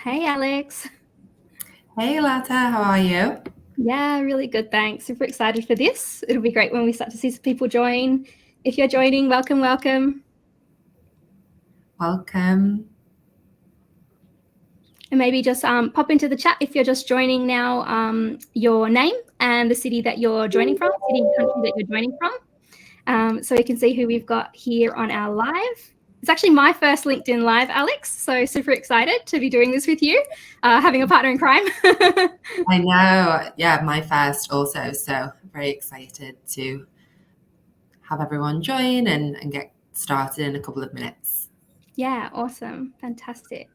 Hey, Alex. Hey Lata, how are you? Yeah, really good, thanks. Super excited for this. It'll be great when we start to see some people join. If you're joining, welcome, welcome. Welcome. And maybe just pop into the chat if you're just joining now, your name and the city that you're joining from, city and country that you're joining from. So we can see who we've got here on our live. It's actually my first LinkedIn Live, Alex, so super excited to be doing this with you, having a partner in crime. I know, yeah, my first also, so very excited to have everyone join and get started in a couple of minutes. Yeah, awesome, fantastic.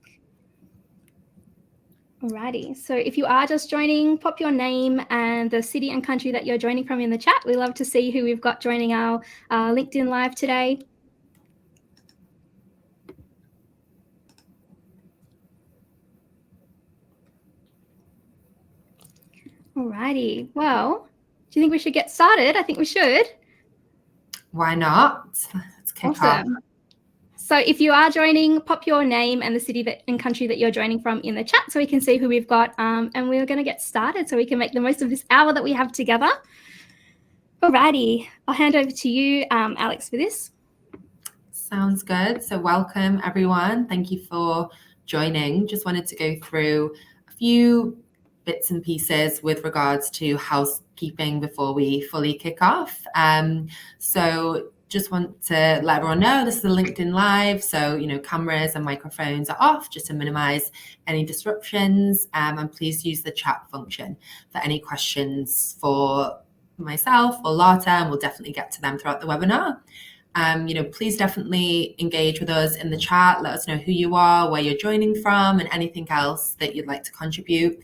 Alrighty, so if you are just joining, pop your name and the city and country that you're joining from in the chat. We love to see who we've got joining our LinkedIn Live today. Alrighty, well, do you think we should get started? I think we should. Why not? Let's kick off. So if you are joining, pop your name and the city and country that you're joining from in the chat so we can see who we've got, and we're going to get started so we can make the most of this hour that we have together. Alrighty, I'll hand over to you, Alex, for this. Sounds good. So welcome everyone. Thank you for joining. Just wanted to go through a few bits and pieces with regards to housekeeping before we fully kick off. So just want to let everyone know this is a LinkedIn Live, so cameras and microphones are off just to minimize any disruptions, and please use the chat function for any questions for myself or Lata, and we'll definitely get to them throughout the webinar. Please definitely engage with us in the chat. Let us know who you are, where you're joining from, and anything else that you'd like to contribute.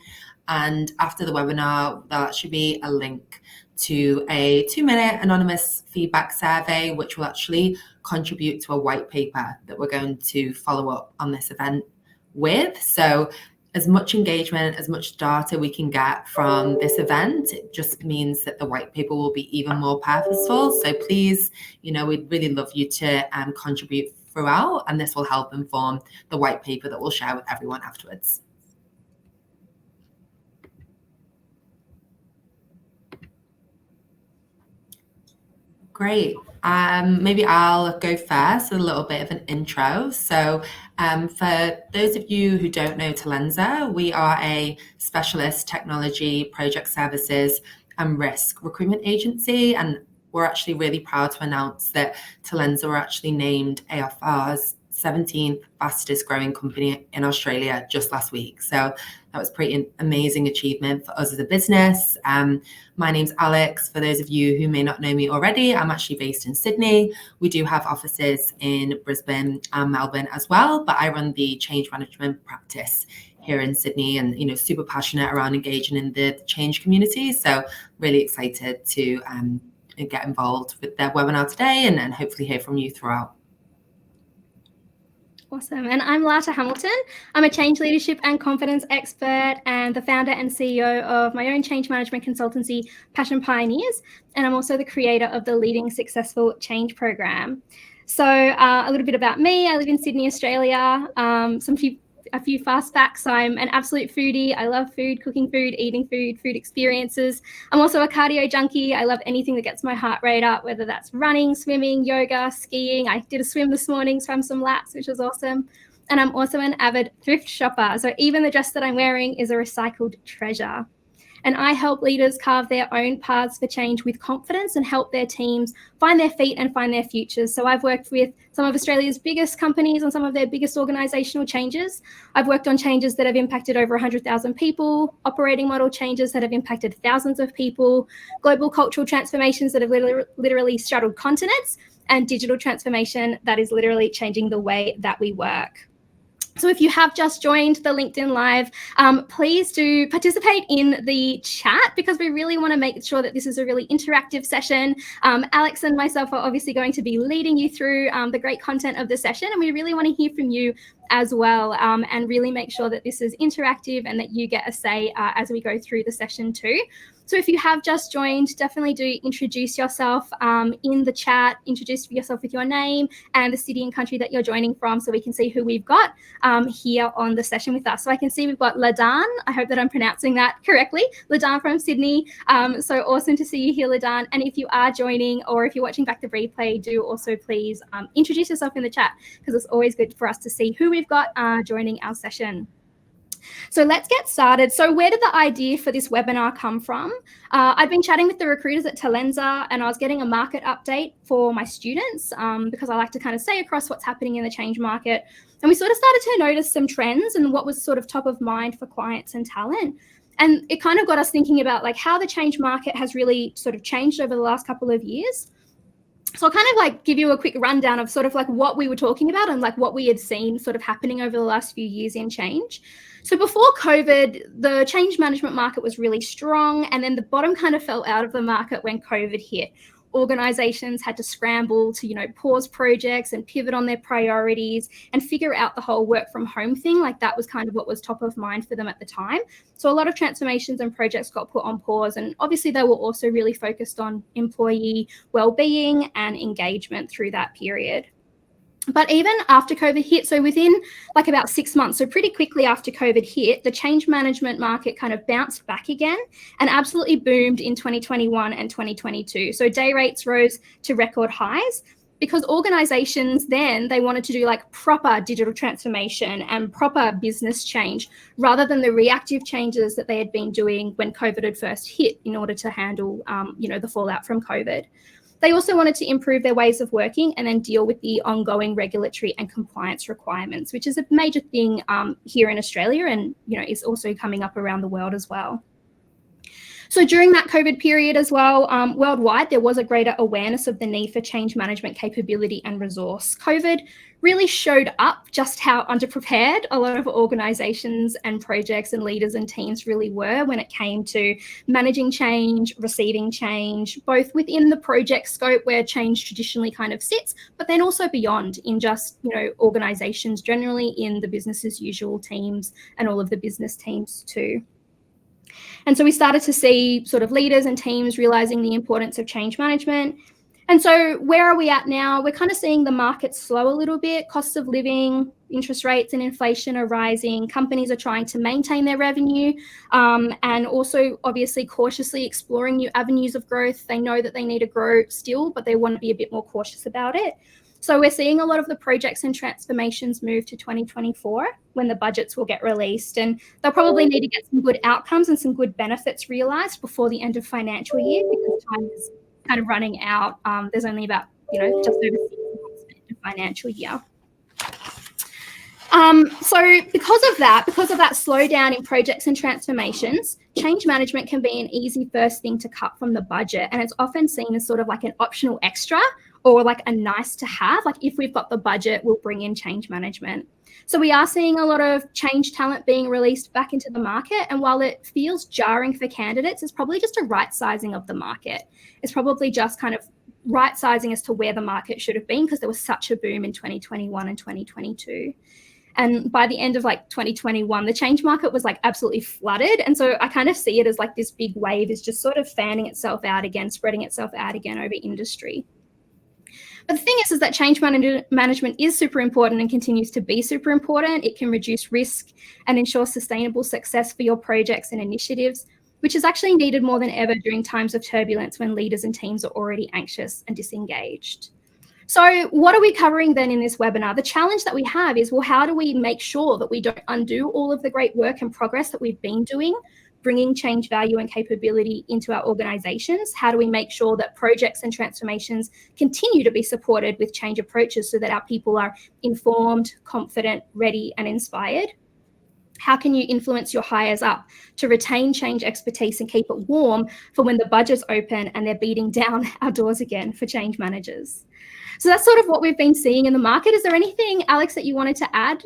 And after the webinar, there should be a link to a 2-minute anonymous feedback survey, which will actually contribute to a white paper that we're going to follow up on this event with. So as much engagement, as much data we can get from this event, it just means that the white paper will be even more purposeful. So please, we'd really love you to contribute throughout, and this will help inform the white paper that we'll share with everyone afterwards. Great. Maybe I'll go first with a little bit of an intro. So for those of you who don't know Talenza, we are a specialist technology, project services and risk recruitment agency. And we're actually really proud to announce that Talenza were actually named AFR's 17th fastest growing company in Australia just last week. So that was pretty amazing achievement for us as a business. My name's Alex. For those of you who may not know me already, I'm actually based in Sydney. We do have offices in Brisbane and Melbourne as well, but I run the change management practice here in Sydney, and super passionate around engaging in the change community. So really excited to get involved with their webinar today and hopefully hear from you throughout. Awesome. And I'm Lata Hamilton. I'm a change leadership and confidence expert and the founder and CEO of my own change management consultancy, Passion Pioneers. And I'm also the creator of the Leading Successful Change program. So a little bit about me. I live in Sydney, Australia. A few fast facts. I'm an absolute foodie. I love food, cooking food, eating food, food experiences. I'm also a cardio junkie. I love anything that gets my heart rate up, whether that's running, swimming, yoga, skiing. I did a swim this morning, swam some laps, which was awesome. And I'm also an avid thrift shopper. So even the dress that I'm wearing is a recycled treasure. And I help leaders carve their own paths for change with confidence and help their teams find their feet and find their futures. So I've worked with some of Australia's biggest companies on some of their biggest organizational changes. I've worked on changes that have impacted over 100,000 people, operating model changes that have impacted thousands of people, global cultural transformations that have literally straddled continents, and digital transformation that is literally changing the way that we work. So if you have just joined the LinkedIn Live, please do participate in the chat because we really want to make sure that this is a really interactive session. Alex and myself are obviously going to be leading you through the great content of the session, and we really want to hear from you as well, and really make sure that this is interactive and that you get a say as we go through the session too. So if you have just joined, definitely do introduce yourself in the chat, introduce yourself with your name and the city and country that you're joining from, so we can see who we've got here on the session with us. So I can see we've got Ladan. I hope that I'm pronouncing that correctly. Ladan from Sydney. So awesome to see you here, Ladan. And if you are joining or if you're watching back the replay, do also please introduce yourself in the chat, because it's always good for us to see who we've got joining our session. So let's get started. So where did the idea for this webinar come from? I've been chatting with the recruiters at Talenza, and I was getting a market update for my students because I like to kind of stay across what's happening in the change market. And we sort of started to notice some trends and what was sort of top of mind for clients and talent. And it kind of got us thinking about like how the change market has really sort of changed over the last couple of years. So I'll kind of like give you a quick rundown of sort of like what we were talking about and like what we had seen sort of happening over the last few years in change. So before COVID, the change management market was really strong, and then the bottom kind of fell out of the market when COVID hit. Organizations had to scramble to, you know, pause projects and pivot on their priorities and figure out the whole work from home thing. Like that was kind of what was top of mind for them at the time. So a lot of transformations and projects got put on pause, and obviously they were also really focused on employee well-being and engagement through that period. But even after COVID hit, so within like about 6 months, so pretty quickly after COVID hit, the change management market kind of bounced back again and absolutely boomed in 2021 and 2022. So day rates rose to record highs because organizations then, they wanted to do like proper digital transformation and proper business change rather than the reactive changes that they had been doing when COVID had first hit in order to handle, you know, the fallout from COVID. They also wanted to improve their ways of working and then deal with the ongoing regulatory and compliance requirements, which is a major thing here in Australia and, you know, is also coming up around the world as well. So during that COVID period as well, worldwide, there was a greater awareness of the need for change management capability and resource. COVID really showed up just how underprepared a lot of organizations and projects and leaders and teams really were when it came to managing change, receiving change, both within the project scope where change traditionally kind of sits, but then also beyond in just, you know, organizations generally, in the business as usual teams and all of the business teams too. And so we started to see sort of leaders and teams realizing the importance of change management. And so where are we at now? We're kind of seeing the market slow a little bit. Costs of living, interest rates and inflation are rising. Companies are trying to maintain their revenue and also obviously cautiously exploring new avenues of growth. They know that they need to grow still, but they want to be a bit more cautious about it. So we're seeing a lot of the projects and transformations move to 2024 when the budgets will get released, and they'll probably need to get some good outcomes and some good benefits realized before the end of financial year, because time is kind of running out. There's only about, you know, just over 6 months into financial year. So because of that slowdown in projects and transformations, change management can be an easy first thing to cut from the budget. And it's often seen as sort of like an optional extra or like a nice to have. Like if we've got the budget, we'll bring in change management. So we are seeing a lot of change talent being released back into the market. And while it feels jarring for candidates, it's probably just a right sizing of the market. It's probably just kind of right sizing as to where the market should have been, because there was such a boom in 2021 and 2022. And by the end of like 2021, the change market was like absolutely flooded. And so I kind of see it as like this big wave is just sort of fanning itself out again, spreading itself out again over industry. But the thing is that change management is super important and continues to be super important. It can reduce risk and ensure sustainable success for your projects and initiatives, which is actually needed more than ever during times of turbulence when leaders and teams are already anxious and disengaged. So what are we covering then in this webinar? The challenge that we have is, well, how do we make sure that we don't undo all of the great work and progress that we've been doing, bringing change value and capability into our organizations? How do we make sure that projects and transformations continue to be supported with change approaches so that our people are informed, confident, ready, and inspired? How can you influence your hires up to retain change expertise and keep it warm for when the budgets open and they're beating down our doors again for change managers? So that's sort of what we've been seeing in the market. Is there anything, Alex, that you wanted to add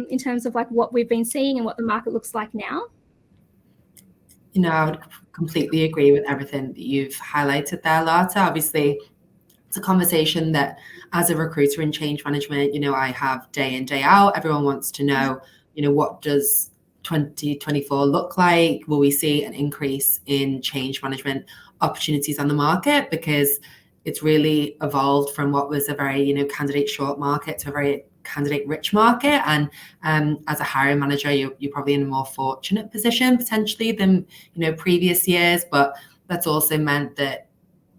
in terms of like what we've been seeing and what the market looks like now? You know, I would completely agree with everything that you've highlighted there, Lata. Obviously, It's a conversation that as a recruiter in change management, I have day in, day out. Everyone wants to know, what does 2024 look like? Will we see an increase in change management opportunities on the market? Because it's really evolved from what was a very, candidate short market to a very candidate rich market. And as a hiring manager, you're probably in a more fortunate position potentially than, previous years. But that's also meant that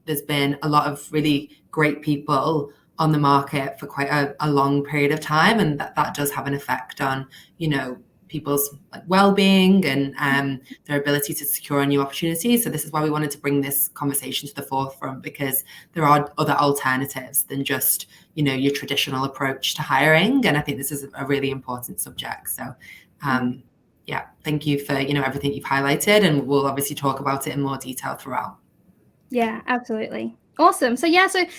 there's been a lot of really great people on the market for quite a long period of time. And that does have an effect on, people's well-being and their ability to secure new opportunities. So this is why we wanted to bring this conversation to the forefront, because there are other alternatives than just, your traditional approach to hiring. And I think this is a really important subject. So yeah, thank you for, everything you've highlighted, and we'll obviously talk about it in more detail throughout. Yeah, absolutely. Awesome. So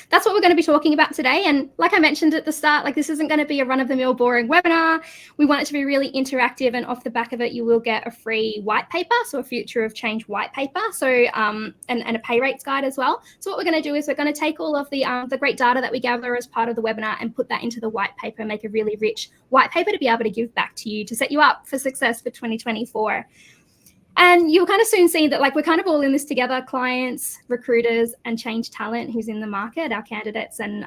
that's what we're going to be talking about today. And like I mentioned at the start, this isn't going to be a run-of-the-mill boring webinar. We want it to be really interactive, and off the back of it, you will get a free white paper, so a Future of Change white paper, so and a pay rates guide as well. So what we're going to do is we're going to take all of the great data that we gather as part of the webinar and put that into the white paper and make a really rich white paper to be able to give back to you to set you up for success for 2024. And you'll kind of soon see that we're kind of all in this together, clients, recruiters, and change talent who's in the market, our candidates and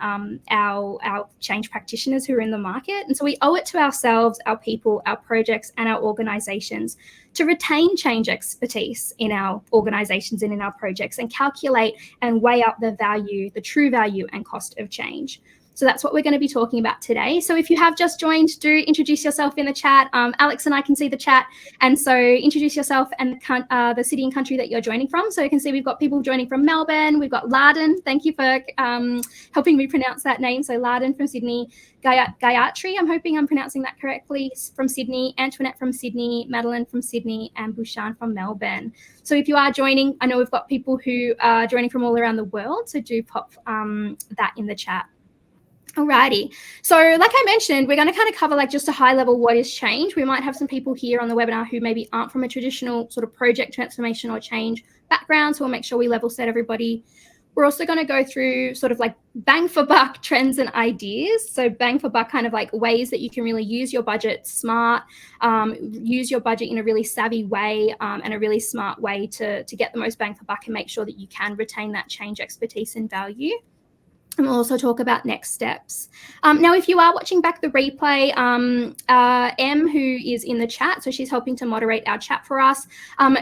our change practitioners who are in the market. And so we owe it to ourselves, our people, our projects, and our organizations to retain change expertise in our organizations and in our projects, and calculate and weigh up the value, the true value and cost of change. So that's what we're going to be talking about today. So if you have just joined, do introduce yourself in the chat. Alex and I can see the chat. And so introduce yourself and the city and country that you're joining from. So you can see we've got people joining from Melbourne. We've got Laden. Thank you for helping me pronounce that name. So Laden from Sydney. Gayatri, I'm hoping I'm pronouncing that correctly, from Sydney. Antoinette from Sydney. Madeline from Sydney. And Bushan from Melbourne. So if you are joining, I know we've got people who are joining from all around the world. So do pop that in the chat. Alrighty. So like I mentioned, we're going to kind of cover just a high level what is change. We might have some people here on the webinar who maybe aren't from a traditional sort of project transformation or change background. So we'll make sure we level set everybody. We're also going to go through sort of bang for buck trends and ideas. So bang for buck kind of ways that you can really use your budget smart, use your budget in a really savvy way, and a really smart way to get the most bang for buck and make sure that you can retain that change expertise and value. And we'll also talk about next steps. Now, if you are watching back the replay, Em, who is in the chat, so she's helping to moderate our chat for us,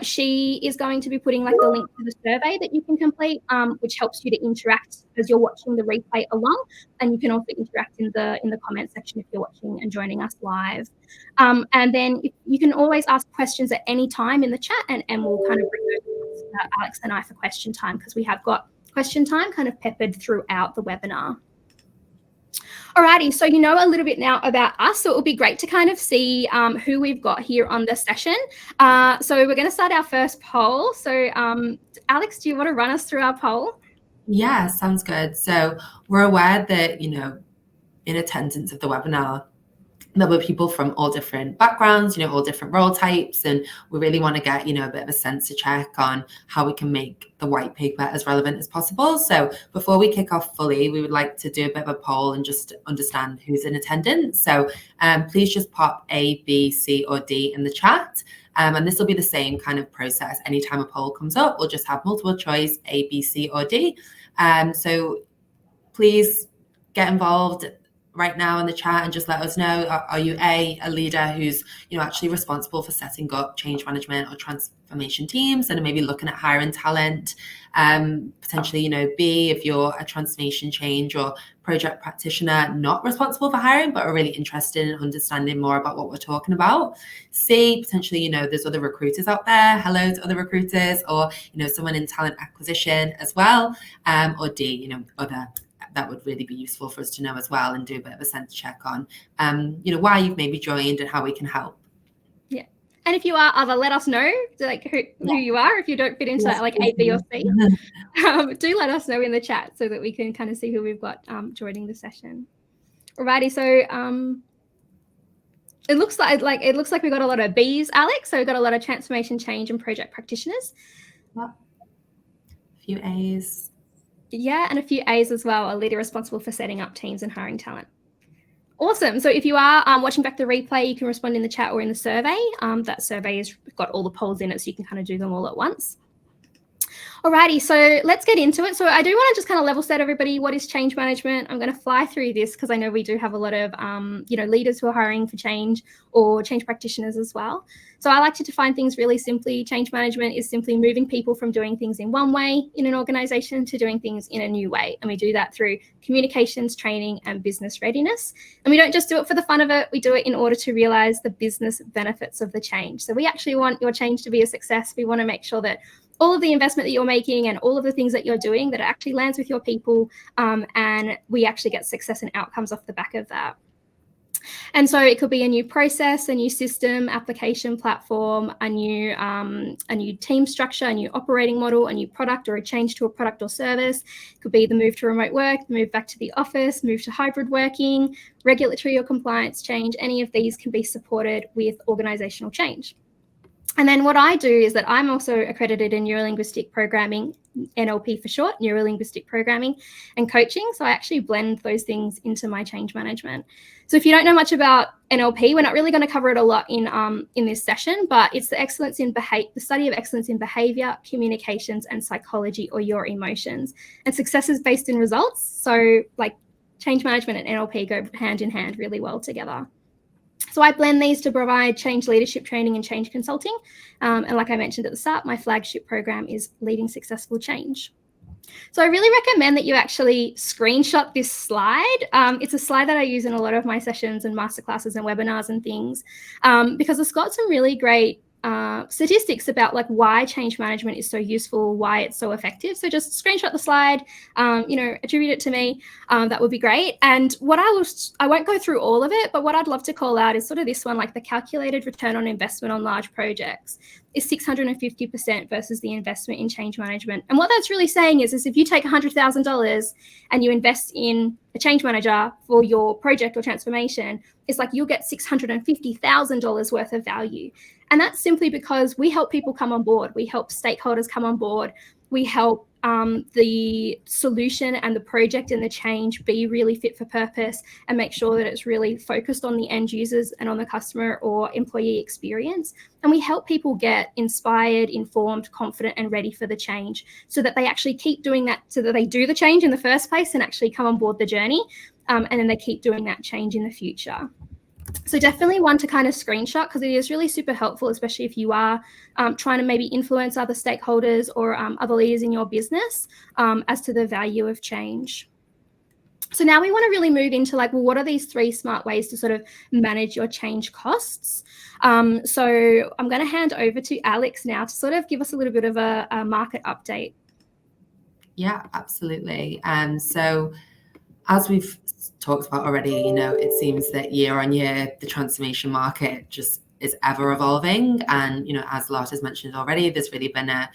she is going to be putting the link to the survey that you can complete, which helps you to interact as you're watching the replay along. And you can also interact in the comment section if you're watching and joining us live. And then you can always ask questions at any time in the chat, and Em will kind of bring those to Alex and I for question time, because we have got question time kind of peppered throughout the webinar. Alrighty, so you know a little bit now about us, so it will be great to kind of see who we've got here on the session. So we're going to start our first poll. So Alex, do you want to run us through our poll? Yeah, sounds good. So we're aware that, in attendance of the webinar, there were people from all different backgrounds, all different role types, and we really want to get, a bit of a sense check on how we can make the white paper as relevant as possible. So before we kick off fully, we would like to do a bit of a poll and just understand who's in attendance. So please just pop A, B, C, or D in the chat. And this will be the same kind of process. Anytime a poll comes up, we'll just have multiple choice, A, B, C, or D. So please get involved right now in the chat and just let us know, are you a leader who's actually responsible for setting up change management or transformation teams and are maybe looking at hiring talent, potentially B, if you're a transformation change or project practitioner not responsible for hiring but are really interested in understanding more about what we're talking about. C, potentially there's other recruiters out there, hello to other recruiters, or someone in talent acquisition as well, or D, other. That would really be useful for us to know as well, and do a bit of a sense check on, why you've maybe joined and how we can help. Yeah. And if you are other, let us know who you are. If you don't fit into that, A, B, or C, do let us know in the chat so that we can kind of see who we've got joining the session. Alrighty, so it looks like we've got a lot of B's, Alex. So we've got a lot of transformation, change, and project practitioners. A few A's. Yeah, and a few A's as well. A leader responsible for setting up teams and hiring talent. Awesome. So if you are watching back the replay, you can respond in the chat or in the survey. That survey has got all the polls in it, so you can kind of do them all at once. Alrighty, so let's get into it. So I do want to just kind of level set everybody. What is change management? I'm going to fly through this because I know we do have a lot of leaders who are hiring for change or change practitioners as well. So I like to define things really simply. Change management is simply moving people from doing things in one way in an organization to doing things in a new way. And we do that through communications, training, and business readiness. And we don't just do it for the fun of it. We do it in order to realize the business benefits of the change. So we actually want your change to be a success. We want to make sure that all of the investment that you're making and all of the things that you're doing that actually lands with your people, and we actually get success and outcomes off the back of that. And so it could be a new process, a new system, application platform, a new team structure, a new operating model, a new product or a change to a product or service. It could be the move to remote work, the move back to the office, move to hybrid working, regulatory or compliance change. Any of these can be supported with organizational change. And then what I do is that I'm also accredited in neurolinguistic programming, NLP for short, neurolinguistic programming and coaching. So I actually blend those things into my change management. So if you don't know much about NLP, we're not really going to cover it a lot in this session, but it's the study of excellence in behavior, communications, and psychology, or your emotions. And success is based in results. So like change management and NLP go hand in hand really well together. So I blend these to provide change leadership training and change consulting. And like I mentioned at the start, my flagship program is Leading Successful Change. So I really recommend that you actually screenshot this slide. It's a slide that I use in a lot of my sessions and masterclasses and webinars and things, because it's got some really great statistics about like why change management is so useful, why it's so effective. So just screenshot the slide, attribute it to me. That would be great. And what I won't go through all of it, but what I'd love to call out is sort of this one, like the calculated return on investment on large projects is 650% versus the investment in change management. And what that's really saying is if you take $100,000 and you invest in a change manager for your project or transformation, it's like you'll get $650,000 worth of value. And that's simply because we help people come on board. We help stakeholders come on board. We help the solution and the project and the change be really fit for purpose and make sure that it's really focused on the end users and on the customer or employee experience. And we help people get inspired, informed, confident, and ready for the change so that they actually keep doing that, so that they do the change in the first place and actually come on board the journey. And then they keep doing that change in the future. So definitely one to kind of screenshot, because it is really super helpful, especially if you are trying to maybe influence other stakeholders or other leaders in your business as to the value of change. So now we want to really move into like, well, what are these 3 smart ways to sort of manage your change costs? So I'm going to hand over to Alex now to sort of give us a little bit of a market update. Yeah, absolutely. So as we've talked about already, it seems that year on year, the transformation market just is ever evolving. And, as Lata's mentioned already, there's really been a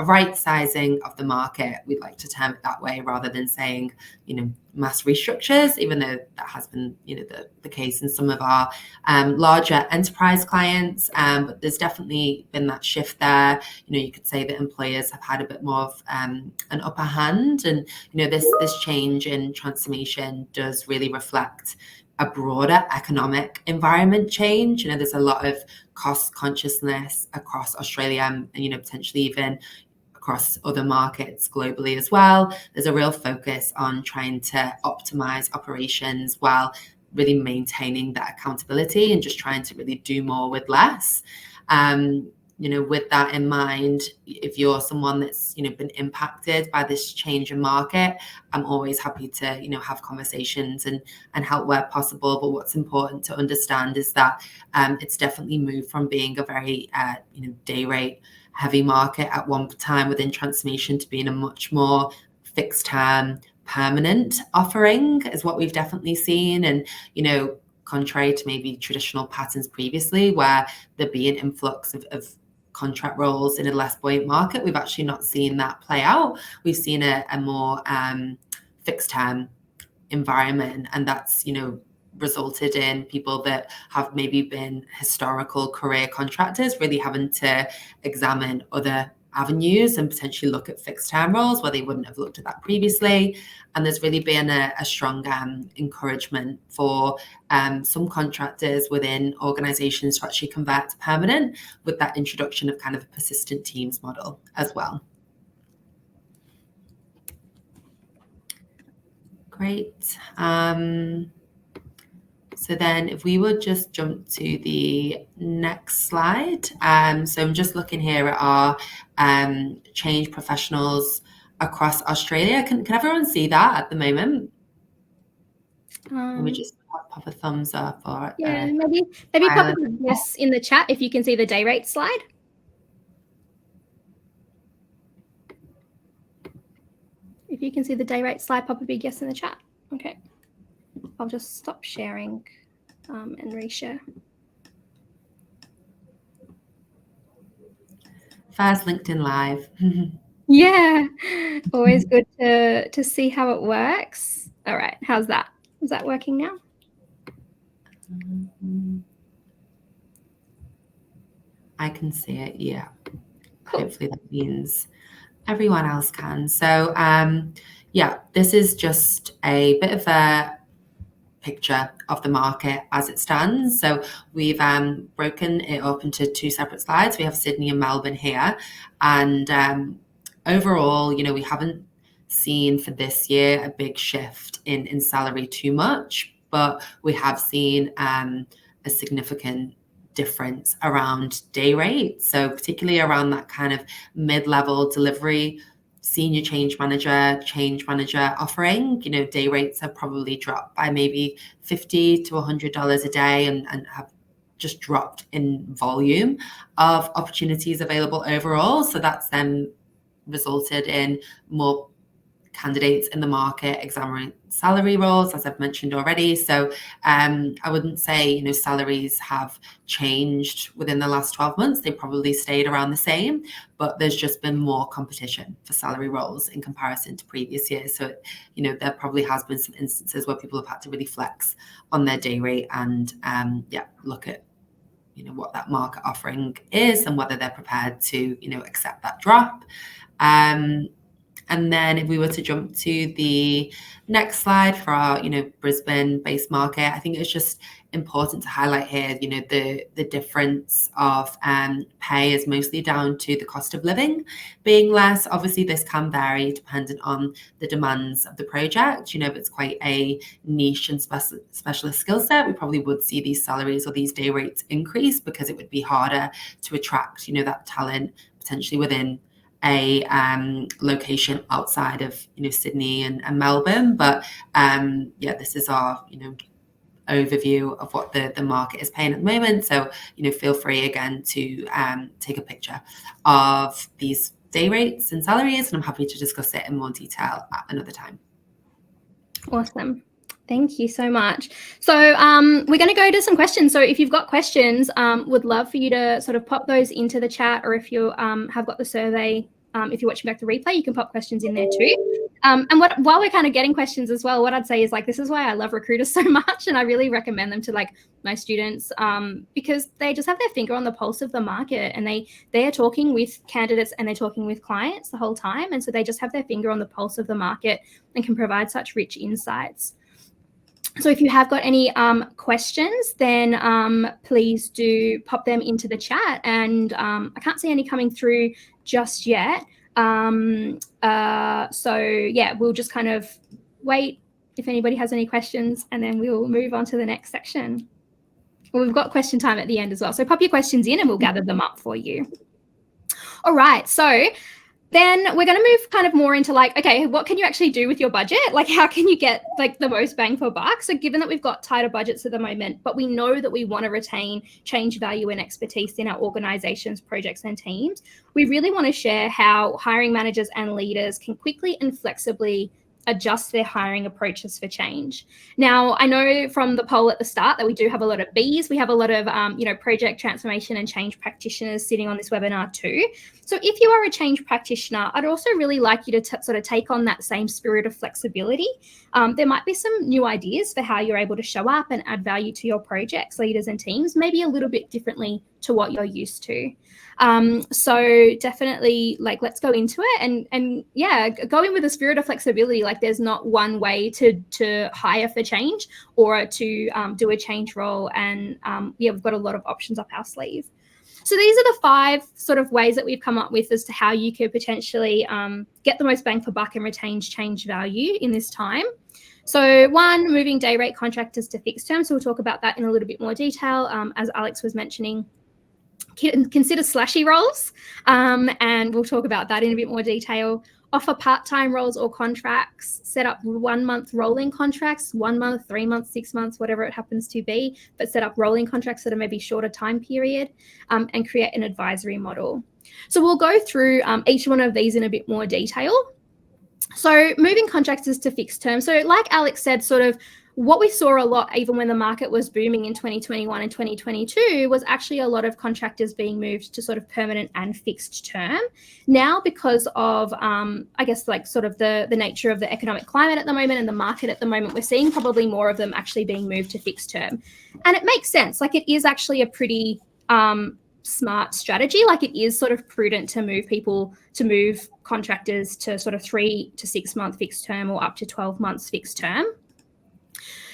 right sizing of the market. We'd like to term it that way rather than saying, mass restructures, even though that has been, the case in some of our larger enterprise clients. But there's definitely been that shift there. You could say that employers have had a bit more of an upper hand. And, this change in transformation does really reflect a broader economic environment change. There's a lot of cost consciousness across Australia and, potentially even across other markets globally as well. There's a real focus on trying to optimize operations while really maintaining that accountability and just trying to really do more with less. With that in mind, if you're someone that's, been impacted by this change in market, I'm always happy to, have conversations and help where possible. But what's important to understand is that it's definitely moved from being a very, day rate heavy market at one time within transformation to being a much more fixed term, permanent offering is what we've definitely seen. And, contrary to maybe traditional patterns previously, where there'd be an influx of contract roles in a less buoyant market, we've actually not seen that play out. We've seen a more fixed term environment, and that's resulted in people that have maybe been historical career contractors really having to examine other avenues and potentially look at fixed term roles where they wouldn't have looked at that previously. And there's really been a strong encouragement for some contractors within organizations to actually convert to permanent with that introduction of kind of a persistent teams model as well. Great. So then if we would just jump to the next slide. So I'm just looking here at our change professionals across Australia. Can everyone see that at the moment? Let me just pop a thumbs up. Or yeah, maybe pop a yes in the chat if you can see the day rate slide. If you can see the day rate slide, pop a big yes in the chat. Okay. I'll just stop sharing and reshare. First LinkedIn Live. Yeah, always good to see how it works. All right, how's that? Is that working now? I can see it, yeah. Cool. Hopefully that means everyone else can. So yeah, this is just a bit of a picture of the market as it stands. So we've broken it up into two separate slides. We have Sydney and Melbourne here. And overall, we haven't seen for this year a big shift in salary too much, but we have seen a significant difference around day rate. So particularly around that kind of mid-level delivery, senior change manager offering, day rates have probably dropped by maybe $50 to $100 a day and have just dropped in volume of opportunities available overall. So that's then resulted in more candidates in the market examining salary roles, as I've mentioned already. So I wouldn't say, salaries have changed within the last 12 months. They probably stayed around the same, but there's just been more competition for salary roles in comparison to previous years. So, there probably has been some instances where people have had to really flex on their day rate and look at what that market offering is and whether they're prepared to accept that drop. And then if we were to jump to the next slide for our, Brisbane-based market, I think it's just important to highlight here, the difference of pay is mostly down to the cost of living being less. Obviously, this can vary dependent on the demands of the project. If it's quite a niche and specialist skill set, we probably would see these salaries or these day rates increase because it would be harder to attract, that talent potentially within a location outside of Sydney and Melbourne. But this is our overview of what the market is paying at the moment. So feel free again to take a picture of these day rates and salaries, and I'm happy to discuss it in more detail at another time. Awesome. Thank you so much. So we're going to go to some questions. So if you've got questions, would love for you to sort of pop those into the chat, or if you have got the survey, if you're watching back the replay, you can pop questions in there too. And while we're kind of getting questions as well, what I'd say is this is why I love recruiters so much, and I really recommend them to my students because they just have their finger on the pulse of the market, and they are talking with candidates and they're talking with clients the whole time, and so they just have their finger on the pulse of the market and can provide such rich insights. So if you have got any questions, then please do pop them into the chat. And I can't see any coming through just yet. So yeah, we'll just kind of wait if anybody has any questions, and then we'll move on to the next section. Well, we've got question time at the end as well. So pop your questions in and we'll gather them up for you. All right. So then we're going to move kind of more into okay, what can you actually do with your budget? How can you get the most bang for buck? So given that we've got tighter budgets at the moment, but we know that we want to retain change, value, and expertise in our organizations, projects, and teams, we really want to share how hiring managers and leaders can quickly and flexibly adjust their hiring approaches for change. Now, I know from the poll at the start that we do have a lot of Bs. We have a lot of, project transformation and change practitioners sitting on this webinar too. So if you are a change practitioner, I'd also really like you to sort of take on that same spirit of flexibility. There might be some new ideas for how you're able to show up and add value to your projects, leaders and teams, maybe a little bit differently to what you're used to. So definitely, like, let's go into it and yeah, go in with a spirit of flexibility. Like, there's not one way to hire for change or to do a change role. And we've got a lot of options up our sleeve. So these are the 5 sort of ways that we've come up with as to how you could potentially get the most bang for buck and retain change value in this time. So 1, moving day rate contractors to fixed term. So we'll talk about that in a little bit more detail, as Alex was mentioning. Consider slashy roles, and we'll talk about that in a bit more detail. Offer part-time roles or contracts. Set up 1-month rolling contracts, 1 month, 3 months, 6 months, whatever it happens to be, but set up rolling contracts that are maybe shorter time period, and create an advisory model. So we'll go through each one of these in a bit more detail. So moving contractors to fixed term. So like Alex said, sort of what we saw a lot, even when the market was booming in 2021 and 2022, was actually a lot of contractors being moved to sort of permanent and fixed term. Now, because of, I guess, like sort of the nature of the economic climate at the moment and the market at the moment, we're seeing probably more of them actually being moved to fixed term. And it makes sense. Like, it is actually a pretty smart strategy. Like, it is sort of prudent to move contractors to sort of 3 to 6 month fixed term or up to 12 months fixed term.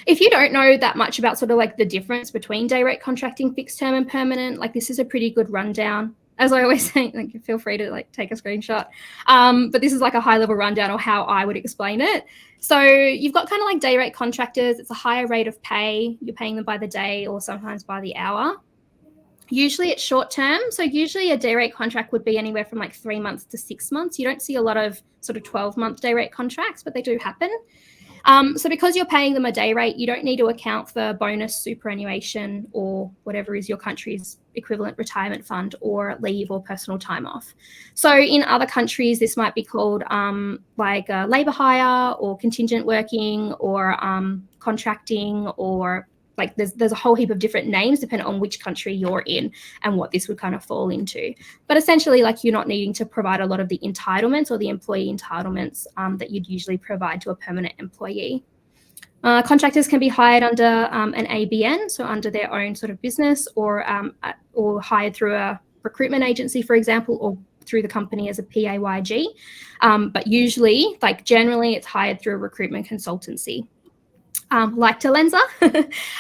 If you don't know that much about sort of like the difference between day rate contracting, fixed term and permanent, like, this is a pretty good rundown. As I always say, like, feel free to like take a screenshot. But this is like a high level rundown of how I would explain it. So you've got kind of like day rate contractors. It's a higher rate of pay. You're paying them by the day or sometimes by the hour. Usually it's short term. So usually a day rate contract would be anywhere from like 3 months to 6 months. You don't see a lot of sort of 12-month day rate contracts, but they do happen. So because you're paying them a day rate, you don't need to account for bonus, superannuation, or whatever is your country's equivalent retirement fund, or leave or personal time off. So in other countries, this might be called labour hire or contingent working or contracting, or like there's a whole heap of different names depending on which country you're in and what this would kind of fall into. But essentially, like, you're not needing to provide a lot of the entitlements or the employee entitlements that you'd usually provide to a permanent employee. Contractors can be hired under an ABN, so under their own sort of business, or hired through a recruitment agency, for example, or through the company as a PAYG. But usually, like, generally, it's hired through a recruitment consultancy. Like Talenza.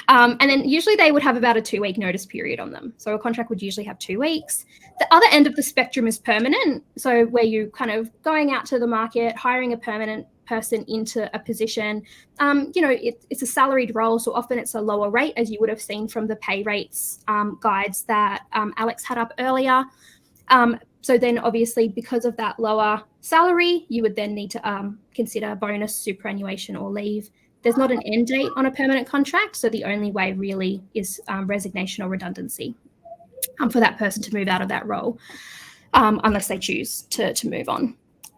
And then usually they would have about a 2-week notice period on them. So a contract would usually have 2 weeks. The other end of the spectrum is permanent. So where you kind of going out to the market, hiring a permanent person into a position. It's a salaried role, so often it's a lower rate, as you would have seen from the pay rates guides that Alex had up earlier. So then obviously, because of that lower salary, you would then need to consider bonus, superannuation, or leave. There's not an end date on a permanent contract, so the only way really is resignation or redundancy for that person to move out of that role, unless they choose to move on.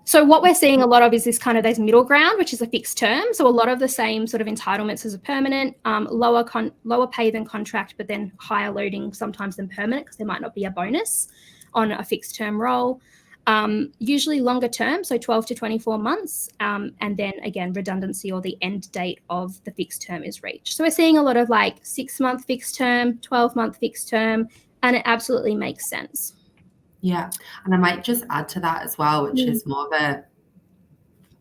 So what we're seeing a lot of is this kind of this middle ground, which is a fixed term. So a lot of the same sort of entitlements as a permanent, lower pay than contract, but then higher loading sometimes than permanent, because there might not be a bonus on a fixed term role. Usually longer term, so 12 to 24 months, and then again, redundancy or the end date of the fixed term is reached. So we're seeing a lot of like 6-month fixed term, 12-month fixed term, and it absolutely makes sense. Yeah, and I might just add to that as well, which is more of a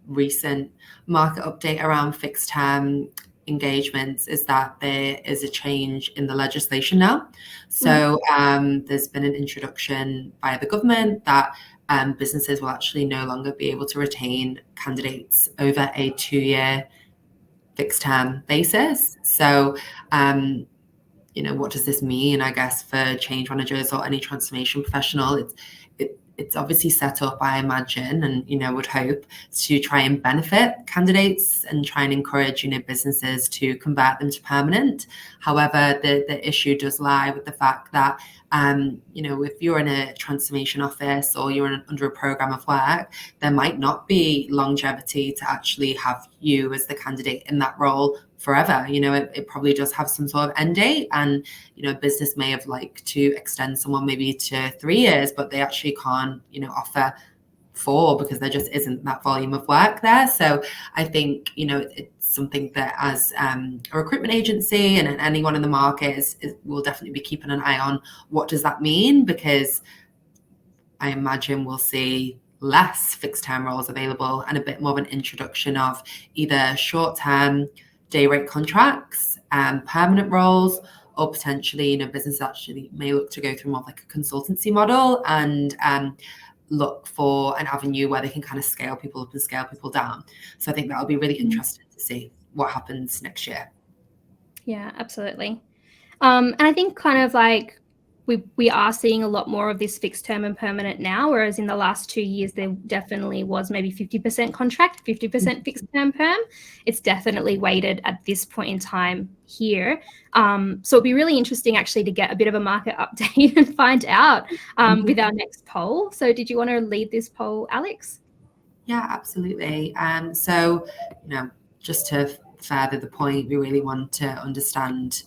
recent market update around fixed term engagements, is that there is a change in the legislation now. So there's been an introduction by the government that businesses will actually no longer be able to retain candidates over a 2-year fixed term basis. So, what does this mean, I guess, for change managers or any transformation professional? it's obviously set up, I imagine, and would hope to try and benefit candidates and try and encourage businesses to convert them to permanent. However, the issue does lie with the fact that if you're in a transformation office or you're under a program of work, there might not be longevity to actually have you as the candidate in that role forever. It probably does have some sort of end date, and a business may have liked to extend someone maybe to 3 years, but they actually can't offer 4 because there just isn't that volume of work there. So I think it's something that as a recruitment agency and anyone in the market will definitely be keeping an eye on what does that mean, because I imagine we'll see less fixed term roles available and a bit more of an introduction of either short term day rate contracts and permanent roles, or potentially businesses actually may look to go through more like a consultancy model and look for an avenue where they can kind of scale people up and scale people down. So I think that'll be really interesting to see what happens next year. Yeah, absolutely. And I think kind of like we are seeing a lot more of this fixed term and permanent now, whereas in the last 2 years there definitely was maybe 50% contract, 50% fixed term perm. It's definitely weighted at this point in time here. So it'd be really interesting actually to get a bit of a market update and find out with our next poll. So did you want to lead this poll, Alex? Yeah, absolutely. So just to further the point, we really want to understand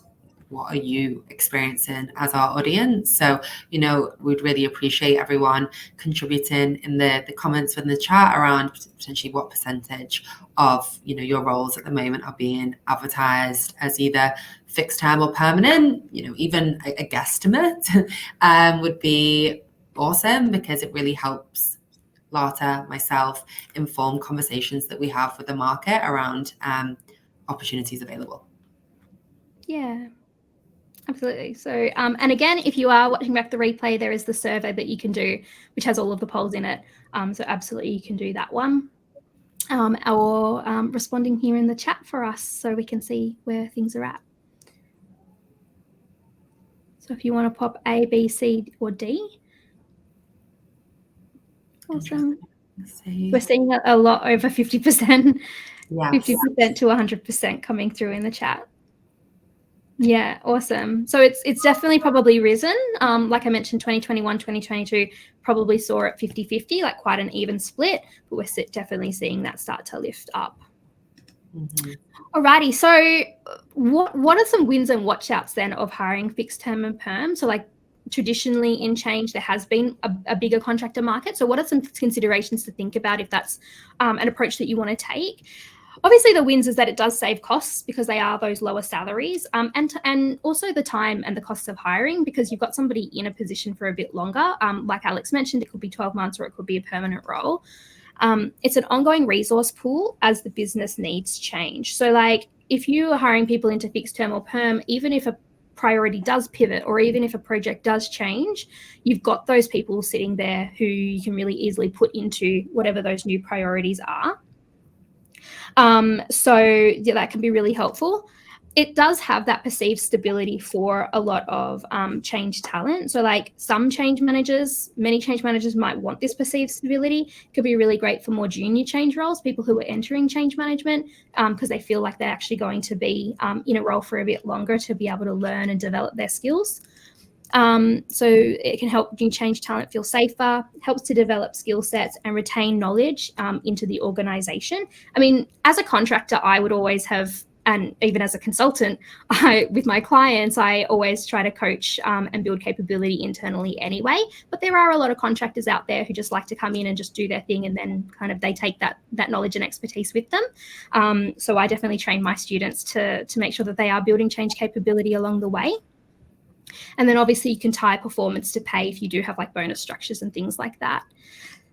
what are you experiencing as our audience. So we'd really appreciate everyone contributing in the comments within the chat around potentially what percentage of your roles at the moment are being advertised as either fixed term or permanent. Even a guesstimate would be awesome, because it really helps Lata, myself, inform conversations that we have with the market around opportunities available. Yeah, absolutely. So, and again, if you are watching back the replay, there is the survey that you can do, which has all of the polls in it. So absolutely, you can do that one. Or responding here in the chat for us so we can see where things are at. So if you want to pop A, B, C, or D. Awesome. We're seeing a lot over 50%, yes. 50% to 100% coming through in the chat. Yeah, awesome. So it's definitely probably risen. Like I mentioned, 2021, 2022 probably saw it 50-50, like quite an even split, but we're definitely seeing that start to lift up. Alrighty, so what are some wins and watch outs then of hiring fixed term and perm? So like traditionally in change, there has been a bigger contractor market. So what are some considerations to think about if that's an approach that you want to take? Obviously, the wins is that it does save costs because they are those lower salaries, and also the time and the costs of hiring, because you've got somebody in a position for a bit longer. Like Alex mentioned, it could be 12 months or it could be a permanent role. It's an ongoing resource pool as the business needs change. So like if you are hiring people into fixed term or perm, even if a priority does pivot or even if a project does change, you've got those people sitting there who you can really easily put into whatever those new priorities are. So yeah, that can be really helpful. It does have that perceived stability for a lot of change talent. So like some change managers, many change managers might want this perceived stability. It could be really great for more junior change roles, people who are entering change management, because they feel like they're actually going to be in a role for a bit longer to be able to learn and develop their skills. So it can help new change talent feel safer, helps to develop skill sets and retain knowledge into the organization. I mean, as a contractor, I would always have, and even as a consultant, with my clients, I always try to coach and build capability internally anyway. But there are a lot of contractors out there who just like to come in and just do their thing, and then kind of they take that knowledge and expertise with them. So I definitely train my students to make sure that they are building change capability along the way. And then obviously you can tie performance to pay if you do have like bonus structures and things like that.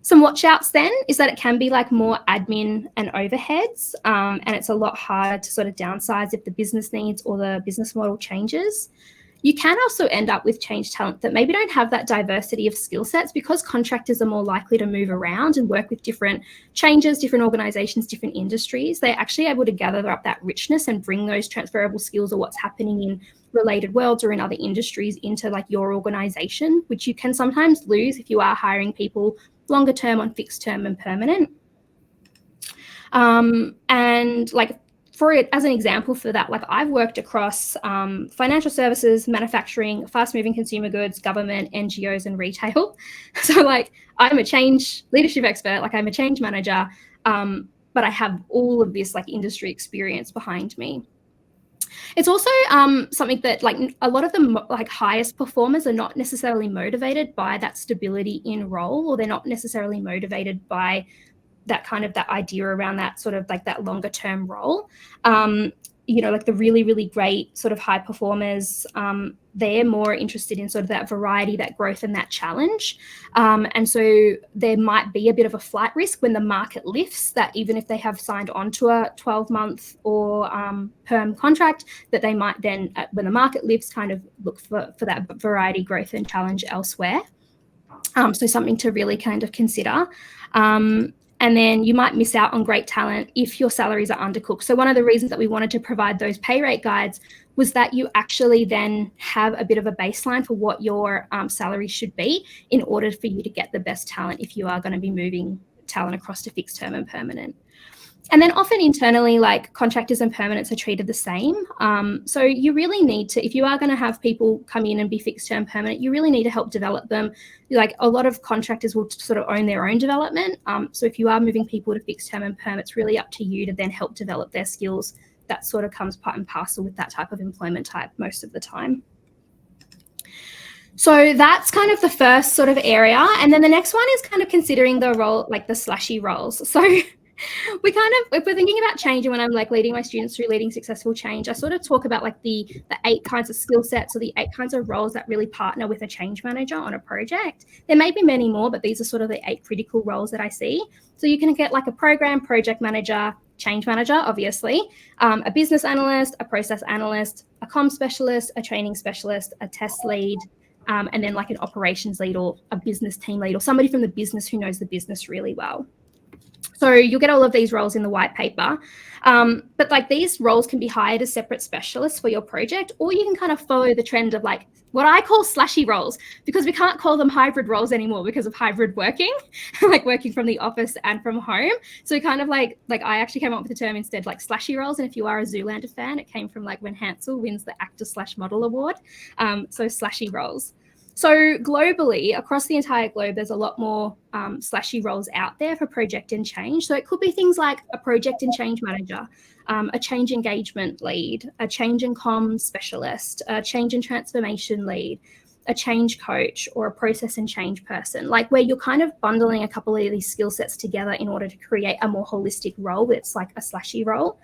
Some watch outs then is that it can be like more admin and overheads, and it's a lot harder to sort of downsize if the business needs or the business model changes. You can also end up with change talent that maybe don't have that diversity of skill sets, because contractors are more likely to move around and work with different changes, different organizations, different industries. They're actually able to gather up that richness and bring those transferable skills or what's happening in related worlds or in other industries into like your organization, which you can sometimes lose if you are hiring people longer term on fixed term and permanent. And like for it, as an example for that, like I've worked across financial services, manufacturing, fast moving consumer goods, government, NGOs, and retail. So like I'm a change leadership expert, like I'm a change manager, but I have all of this like industry experience behind me. It's also something that like a lot of the like highest performers are not necessarily motivated by that stability in role, or they're not necessarily motivated by that kind of that idea around that sort of like that longer term role. You know, like the really, really great sort of high performers, they're more interested in sort of that variety, that growth and that challenge. And so there might be a bit of a flight risk when the market lifts, that even if they have signed on to a 12-month or perm contract, that they might then, when the market lifts, kind of look for that variety, growth and challenge elsewhere. So something to really kind of consider. And then you might miss out on great talent if your salaries are undercooked. So one of the reasons that we wanted to provide those pay rate guides was that you actually then have a bit of a baseline for what your salary should be in order for you to get the best talent if you are going to be moving talent across to fixed term and permanent. And then often internally, like contractors and permanents are treated the same. So you really need to, if you are going to have people come in and be fixed term permanent, you really need to help develop them. Like a lot of contractors will sort of own their own development. So if you are moving people to fixed term and perm, it's really up to you to then help develop their skills. That sort of comes part and parcel with that type of employment type most of the time. So that's kind of the first sort of area. And then the next one is kind of considering the role, like the slashy roles. So we kind of, if we're thinking about change, and when I'm like leading my students through leading successful change, I sort of talk about like the 8 kinds of skill sets or the 8 kinds of roles that really partner with a change manager on a project. There may be many more, but these are sort of the 8 critical roles that I see. So you can get like a program project manager, change manager, obviously, a business analyst, a process analyst, a comm specialist, a training specialist, a test lead, and then like an operations lead or a business team lead or somebody from the business who knows the business really well. So you'll get all of these roles in the white paper. But like these roles can be hired as separate specialists for your project, or you can kind of follow the trend of like what I call slashy roles, because we can't call them hybrid roles anymore because of hybrid working, like working from the office and from home. So kind of like I actually came up with the term instead, like slashy roles. And if you are a Zoolander fan, it came from like when Hansel wins the actor/model award. So slashy roles. So globally, across the entire globe, there's a lot more slashy roles out there for project and change. So it could be things like a project and change manager, a change engagement lead, a change and comms specialist, a change and transformation lead, a change coach, or a process and change person, like where you're kind of bundling a couple of these skill sets together in order to create a more holistic role that's like a slashy role.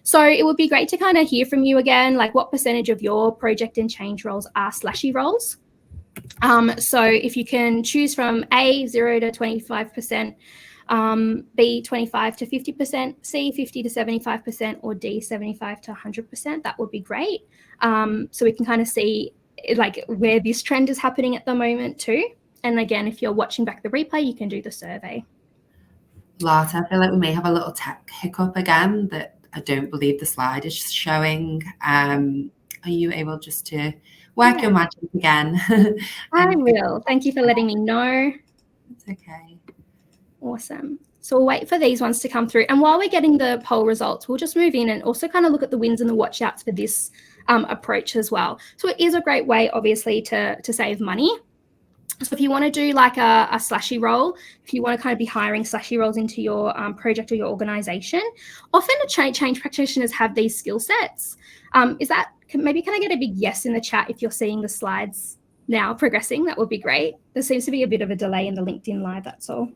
So it would be great to kind of hear from you again, like what percentage of your project and change roles are slashy roles? So if you can choose from A, 0 to 25%, B, 25 to 50%, C, 50 to 75%, or D, 75 to 100%, that would be great. So we can kind of see like where this trend is happening at the moment too. And again, if you're watching back the replay, you can do the survey. Lata, I feel like we may have a little tech hiccup again that I don't believe the slide is showing. Are you able just to work your magic again? I will. Thank you for letting me know. It's okay. Awesome. So we'll wait for these ones to come through. And while we're getting the poll results, we'll just move in and also kind of look at the wins and the watch outs for this approach as well. So it is a great way, obviously, to save money. So if you want to do like a slashy role, if you want to kind of be hiring slashy roles into your project or your organization, often change practitioners have these skill sets. Maybe can I get a big yes in the chat if you're seeing the slides now progressing? That would be great. There seems to be a bit of a delay in the LinkedIn live, that's all.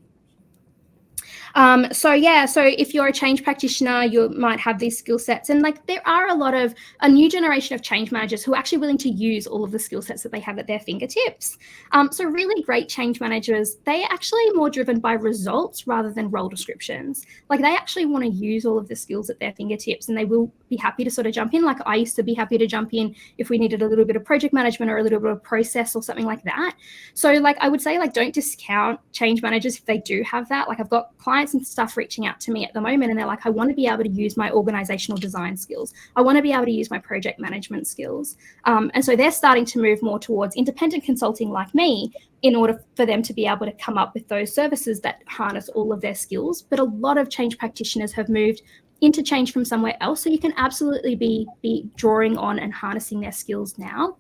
So if you're a change practitioner, you might have these skill sets, and like there are a new generation of change managers who are actually willing to use all of the skill sets that they have at their fingertips. So really great change managers, they are actually more driven by results rather than role descriptions. Like they actually want to use all of the skills at their fingertips, and they will be happy to sort of jump in. Like I used to be happy to jump in if we needed a little bit of project management or a little bit of process or something like that. So like I would say, like don't discount change managers if they do have that. Like I've got clients clients and stuff reaching out to me at the moment, and they're like, I want to be able to use my organizational design skills. I want to be able to use my project management skills. And so they're starting to move more towards independent consulting like me in order for them to be able to come up with those services that harness all of their skills. But a lot of change practitioners have moved into change from somewhere else. So you can absolutely be drawing on and harnessing their skills now.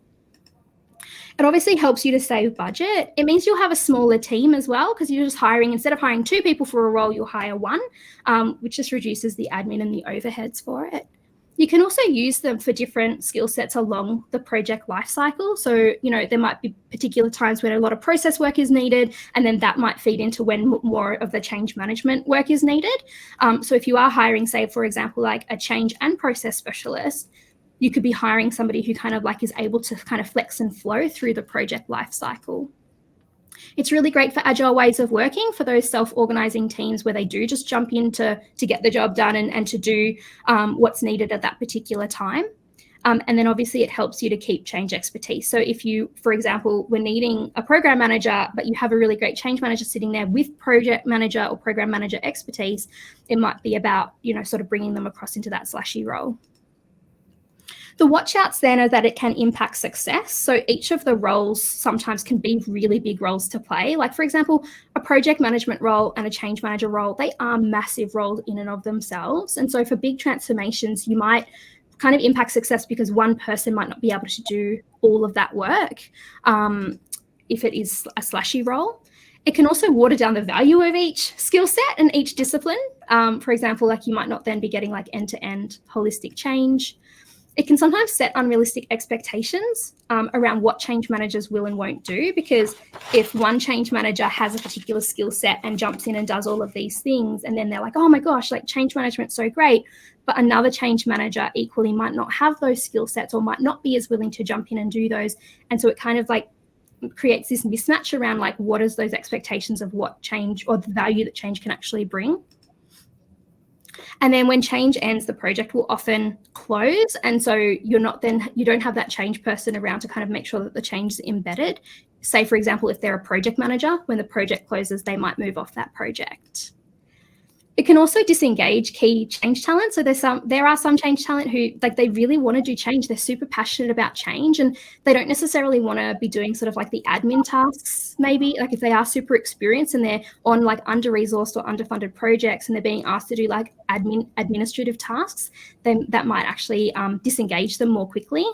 It obviously helps you to save budget. It means you'll have a smaller team as well, because you're just hiring, instead of hiring 2 people for a role, you'll hire 1, which just reduces the admin and the overheads for it. You can also use them for different skill sets along the project lifecycle. So, there might be particular times when a lot of process work is needed, and then that might feed into when more of the change management work is needed. So if you are hiring, say, for example, like a change and process specialist, you could be hiring somebody who kind of like is able to kind of flex and flow through the project lifecycle. It's really great for agile ways of working, for those self-organizing teams where they do just jump in to get the job done and to do what's needed at that particular time. And then obviously it helps you to keep change expertise. So if you, for example, were needing a program manager, but you have a really great change manager sitting there with project manager or program manager expertise, it might be about, sort of bringing them across into that slashy role. The watch-outs then are that it can impact success. So each of the roles sometimes can be really big roles to play. Like, for example, a project management role and a change manager role, they are massive roles in and of themselves. And so for big transformations, you might kind of impact success because one person might not be able to do all of that work if it is a slashy role. It can also water down the value of each skill set and each discipline. For example, like you might not then be getting like end-to-end holistic change. It can sometimes set unrealistic expectations around what change managers will and won't do, because if one change manager has a particular skill set and jumps in and does all of these things, and then they're like, oh my gosh, like change management's so great, but another change manager equally might not have those skill sets or might not be as willing to jump in and do those. And so it kind of like creates this mismatch around like what is those expectations of what change or the value that change can actually bring. And then when change ends, the project will often close. And so you don't have that change person around to kind of make sure that the change is embedded. Say, for example, if they're a project manager, when the project closes, they might move off that project. It can also disengage key change talent. So there are some change talent who like they really want to do change. They're super passionate about change, and they don't necessarily want to be doing sort of like the admin tasks. Maybe like if they are super experienced and they're on like under-resourced or underfunded projects and they're being asked to do like administrative tasks, then that might actually disengage them more quickly.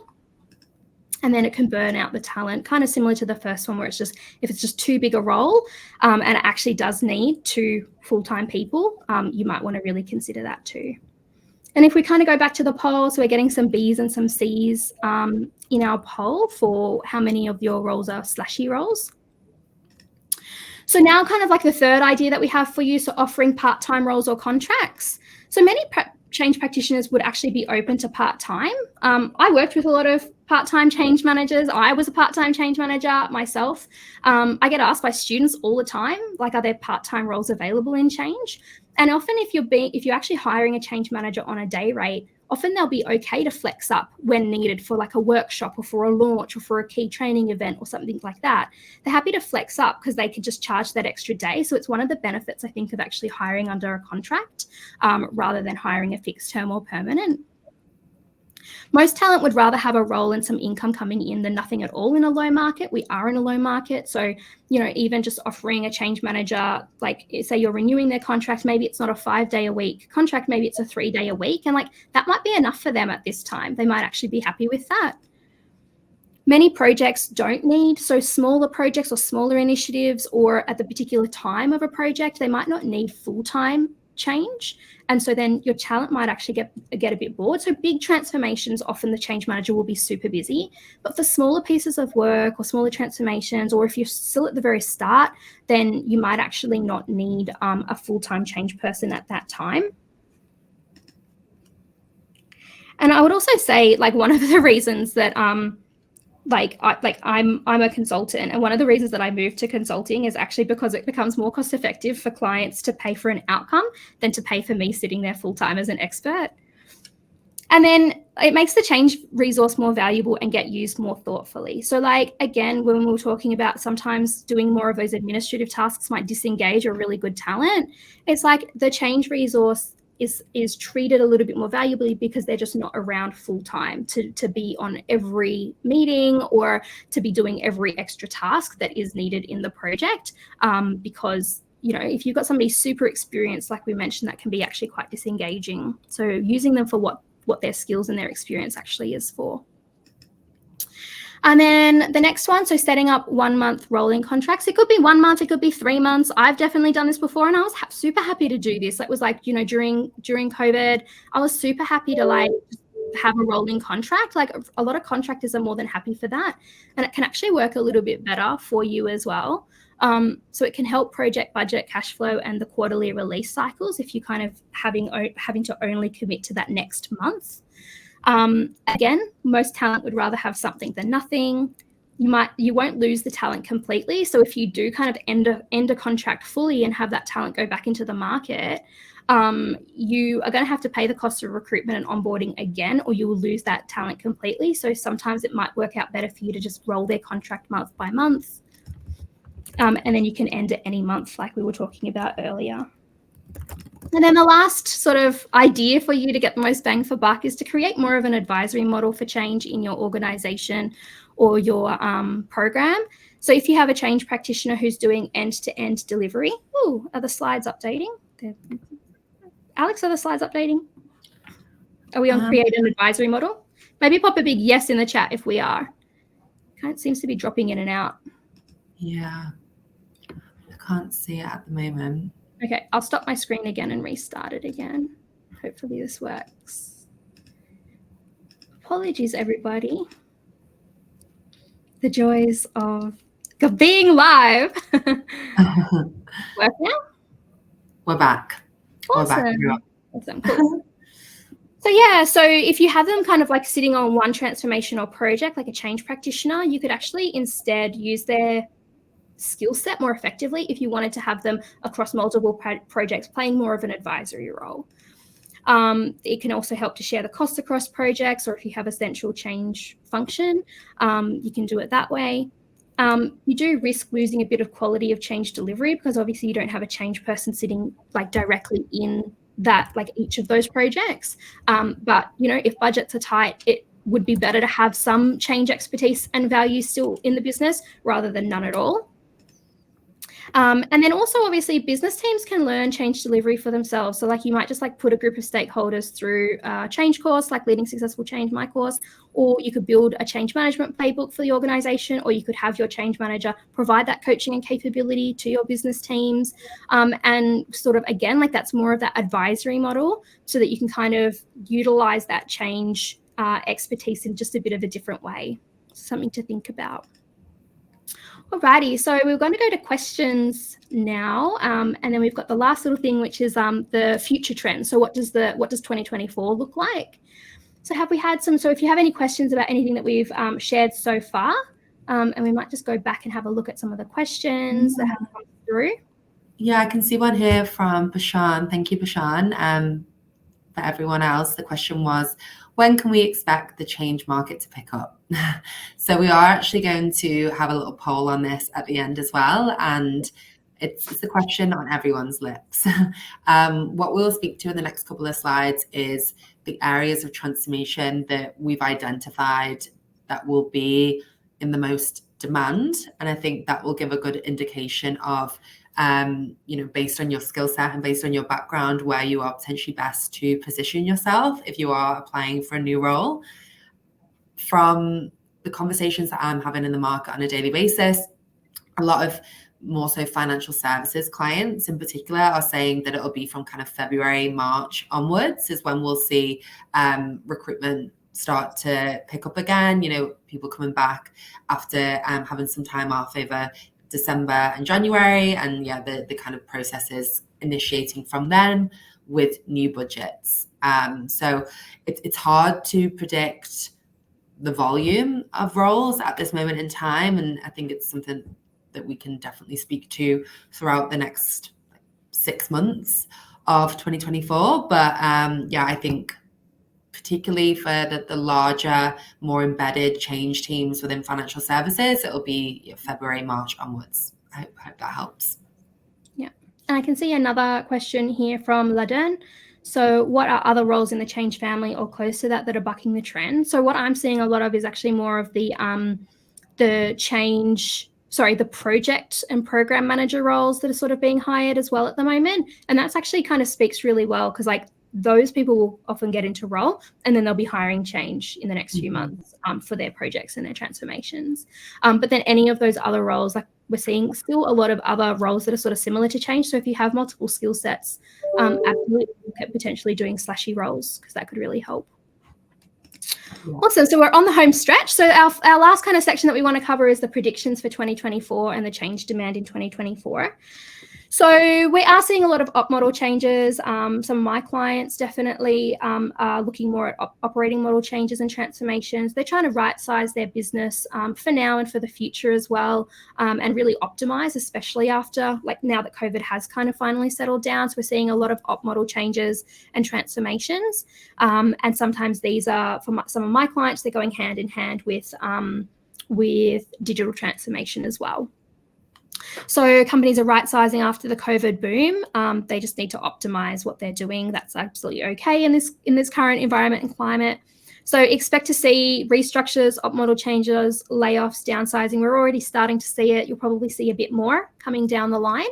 And then it can burn out the talent, kind of similar to the first one, where it's just, if it's just too big a role and it actually does need 2 full-time people, you might want to really consider that too. And if we kind of go back to the poll, so we're getting some Bs and some Cs in our poll for how many of your roles are slashy roles. So now kind of like the third idea that we have for you, so offering part-time roles or contracts. So many change practitioners would actually be open to part-time. I worked with a lot of part-time change managers. I was a part-time change manager myself. I get asked by students all the time, like, are there part-time roles available in change? And often if you're actually hiring a change manager on a day rate, often they'll be okay to flex up when needed for like a workshop or for a launch or for a key training event or something like that. They're happy to flex up because they could just charge that extra day. So it's one of the benefits, I think, of actually hiring under a contract rather than hiring a fixed term or permanent. Most talent would rather have a role and some income coming in than nothing at all in a low market. We are in a low market. So, even just offering a change manager, like say you're renewing their contract, maybe it's not a 5-day-a-week contract, maybe it's a 3-day-a-week. And like that might be enough for them at this time. They might actually be happy with that. Many projects don't need, so smaller projects or smaller initiatives, or at the particular time of a project, they might not need full-time change. And so then your talent might actually get a bit bored. So big transformations, often the change manager will be super busy. But for smaller pieces of work or smaller transformations, or if you're still at the very start, then you might actually not need a full-time change person at that time. And I would also say, like, one of the reasons that I'm a consultant, and one of the reasons that I moved to consulting is actually because it becomes more cost effective for clients to pay for an outcome than to pay for me sitting there full time as an expert. And then it makes the change resource more valuable and get used more thoughtfully. So like, again, when we were talking about sometimes doing more of those administrative tasks might disengage a really good talent, it's like the change resource is treated a little bit more valuably because they're just not around full time to be on every meeting or to be doing every extra task that is needed in the project. Because if you've got somebody super experienced, like we mentioned, that can be actually quite disengaging. So using them for what their skills and their experience actually is for. And then the next one, so setting up 1 month rolling contracts. It could be 1 month, it could be 3 months. I've definitely done this before, and I was super happy to do this. It was like, during COVID, I was super happy to like have a rolling contract. Like a lot of contractors are more than happy for that, and it can actually work a little bit better for you as well. So it can help project budget, cash flow, and the quarterly release cycles if you kind of having to only commit to that next month. Again, most talent would rather have something than nothing. You won't lose the talent completely. So if you do kind of end a contract fully and have that talent go back into the market, you are going to have to pay the cost of recruitment and onboarding again, or you will lose that talent completely. So sometimes it might work out better for you to just roll their contract month by month. And then you can end at any month like we were talking about earlier. And then the last sort of idea for you to get the most bang for buck is to create more of an advisory model for change in your organization or your program. So if you have a change practitioner who's doing end-to-end delivery, are the slides updating? Alex, are the slides updating? Are we on create an advisory model? Maybe pop a big yes in the chat if we are. It seems to be dropping in and out. Yeah, I can't see it at the moment. Okay, I'll stop my screen again and restart it again. Hopefully this works. Apologies, everybody. The joys of being live. Work now? We're back. Awesome. We're back. Awesome, cool. So if you have them kind of like sitting on one transformation or project, like a change practitioner, you could actually instead use their skill set more effectively if you wanted to have them across multiple projects playing more of an advisory role. It can also help to share the costs across projects, or if you have a central change function, you can do it that way. You do risk losing a bit of quality of change delivery because obviously you don't have a change person sitting like directly in that, like each of those projects. But if budgets are tight, it would be better to have some change expertise and value still in the business rather than none at all. And then also obviously business teams can learn change delivery for themselves. So like you might just like put a group of stakeholders through a change course, like Leading Successful Change, my course, or you could build a change management playbook for the organization, or you could have your change manager provide that coaching and capability to your business teams. And sort of, again, like that's more of that advisory model so that you can kind of utilize that change expertise in just a bit of a different way. Something to think about. Alrighty, so we're going to go to questions now, and then we've got the last little thing, which is the future trends. So what does 2024 look like? So have we had some? So if you have any questions about anything that we've shared so far, and we might just go back and have a look at some of the questions that have come through. Yeah, I can see one here from Bashan. Thank you, Bashan. For everyone else, the question was, when can we expect the change market to pick up? So we are actually going to have a little poll on this at the end as well, and it's a question on everyone's lips. What we'll speak to in the next couple of slides is the areas of transformation that we've identified that will be in the most demand, and I think that will give a good indication of based on your skill set and based on your background, where you are potentially best to position yourself if you are applying for a new role. From the conversations that I'm having in the market on a daily basis, a lot of more so financial services clients in particular are saying that it'll be from kind of February, March onwards is when we'll see recruitment start to pick up again. People coming back after having some time off over December and January, and the kind of processes initiating from then with new budgets. So it's hard to predict the volume of roles at this moment in time, and I think it's something that we can definitely speak to throughout the next 6 months of 2024. But I think particularly for the larger, more embedded change teams within financial services, it'll be February, March onwards. I hope that helps. Yeah. And I can see another question here from Ladern. So what are other roles in the change family or close to that are bucking the trend? So what I'm seeing a lot of is actually more of the project and program manager roles that are sort of being hired as well at the moment. And that's actually kind of speaks really well, because like those people will often get into role and then they'll be hiring change in the next few months for their projects and their transformations. But then any of those other roles, like we're seeing still a lot of other roles that are sort of similar to change. So if you have multiple skill sets, absolutely look at potentially doing slashy roles, because that could really help. Yeah. Awesome. So we're on the home stretch. So our last kind of section that we want to cover is the predictions for 2024 and the change demand in 2024. So we are seeing a lot of op model changes. Some of my clients definitely are looking more at operating model changes and transformations. They're trying to right-size their business for now and for the future as well, and really optimize, especially after, like, now that COVID has kind of finally settled down. So we're seeing a lot of op model changes and transformations. And sometimes these are, for some of my clients, they're going hand in hand with digital transformation as well. So companies are right-sizing after the COVID boom. They just need to optimize what they're doing. That's absolutely okay in this current environment and climate. So expect to see restructures, op model changes, layoffs, downsizing. We're already starting to see it. You'll probably see a bit more coming down the line.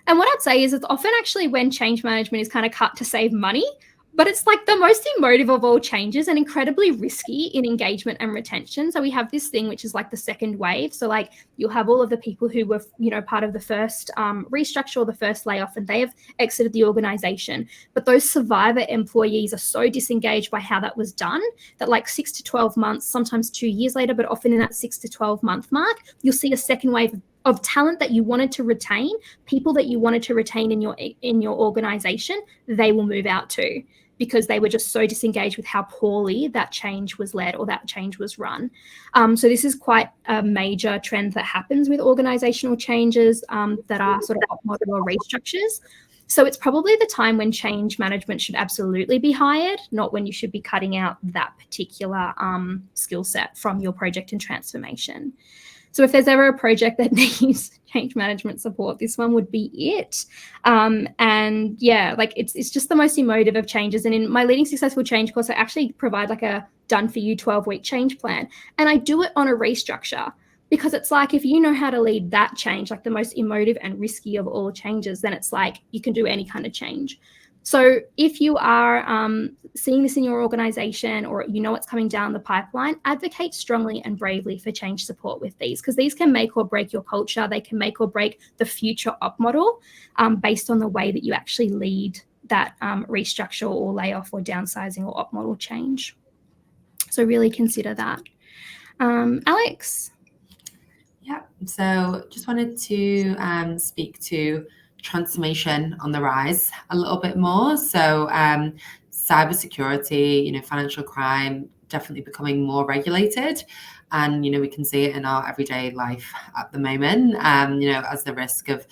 And what I'd say is it's often actually when change management is kind of cut to save money, but it's like the most emotive of all changes and incredibly risky in engagement and retention. So we have this thing, which is like the second wave. So like you'll have all of the people who were, part of the first restructure or the first layoff, and they have exited the organization. But those survivor employees are so disengaged by how that was done that like 6 to 12 months, sometimes 2 years later, but often in that 6 to 12 month mark, you'll see a second wave of talent that you wanted to retain, people that you wanted to retain in your organization, they will move out too, because they were just so disengaged with how poorly that change was led or that change was run. So this is quite a major trend that happens with organizational changes that are sort of op model or restructures. So it's probably the time when change management should absolutely be hired, not when you should be cutting out that particular skill set from your project and transformation. So if there's ever a project that needs change management support, this one would be it. And yeah, like it's just the most emotive of changes. And in my Leading Successful Change course, I actually provide like a done for you 12-week change plan. And I do it on a restructure, because it's like, if you know how to lead that change, like the most emotive and risky of all changes, then it's like you can do any kind of change. So if you are seeing this in your organization, or it's coming down the pipeline, advocate strongly and bravely for change support with these, because these can make or break your culture. They can make or break the future op model based on the way that you actually lead that restructure or layoff or downsizing or op model change. So really consider that. Alex? Yeah, so just wanted to speak to transformation on the rise a little bit more. So cybersecurity, financial crime, definitely becoming more regulated. And, we can see it in our everyday life at the moment, as the risk of